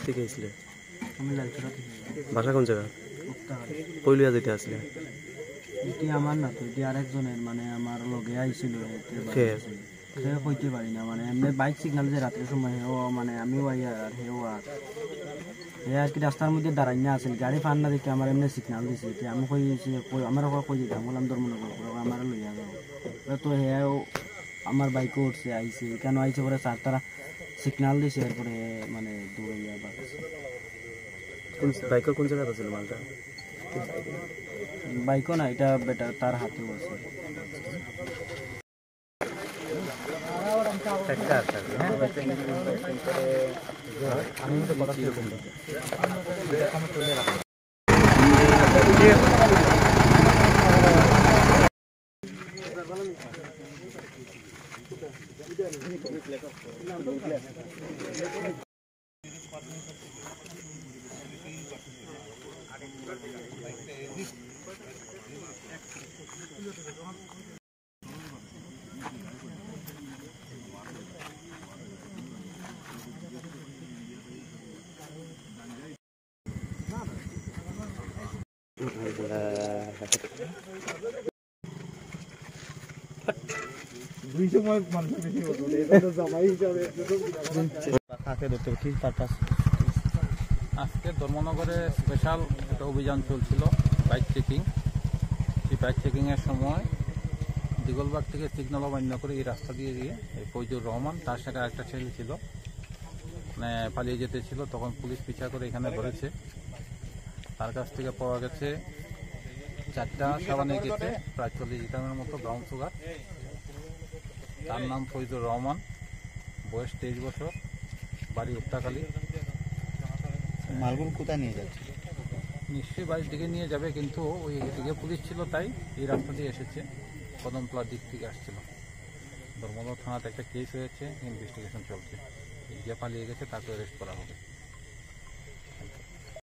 থেকে এসলে? আমি লালচুরা থেকে। বাসা কোন জায়গা? কইলিয়া যেতে আসলে? এটি আমার না তো, এটি আরেকজনের, মানে আমার লগে আইছিল। সে কইতে পারি না, মানে এমনি বাইক সিগনাল যে রাতের সময় হেও, মানে আমিও আই আর হেও আর হে আর কি রাস্তার মধ্যে দাঁড়াই না আসেন, গাড়ি ফান না দেখে আমার এমনি সিগনাল দিছে। আমি কইছি আমার কই দিতাম, বললাম ধর্মনগর আমার লইয়া যাও। তো হেও আমার বাইকও উঠছে, আইসে কেন আইসে পরে স্যার তারা সিগনাল দিছে, এরপরে মানে দৌড়াইয়া বাড়ছে। বাইকের কোন জায়গায় ছিল মালটা? বাইকও না, এটা বেটা তার হাতেও আছে। আজকে ধর্মনগরে স্পেশাল একটা অভিযান চলছিল, বাইক চেকিং। এই বাইক চেকিংয়ের সময় দিগলবাগ থেকে সিগন্যাল অমান্য করে এই রাস্তা দিয়ে এই ফৈজুর রহমান, তার সাথে একটা ছেলে ছিল, মানে পালিয়ে যেতে ছিল। তখন পুলিশ পিছা করে এখানে ধরেছে। তার কাছ থেকে পাওয়া গেছে 4টা সাবানে গেছে, প্রায় 40 গ্রামের মতো ব্রাউন সুগার। তার নাম ফৈজুর রহমান, বয়স 23 বছর, বাড়ি উত্তাকালী। মালগুলো কোথায় নিয়ে যাচ্ছে? নিশ্চয়ই বাড়ির দিকে নিয়ে যাবে, কিন্তু ওই দিকে পুলিশ ছিল তাই এই রাস্তা দিয়ে এসেছে, কদমতলার দিক থেকে আসছিল। ধর্মনগর থানাতে একটা কেস হয়েছে, ইনভেস্টিগেশন চলছে। যে পালিয়ে গেছে তাকে অ্যারেস্ট করা হবে।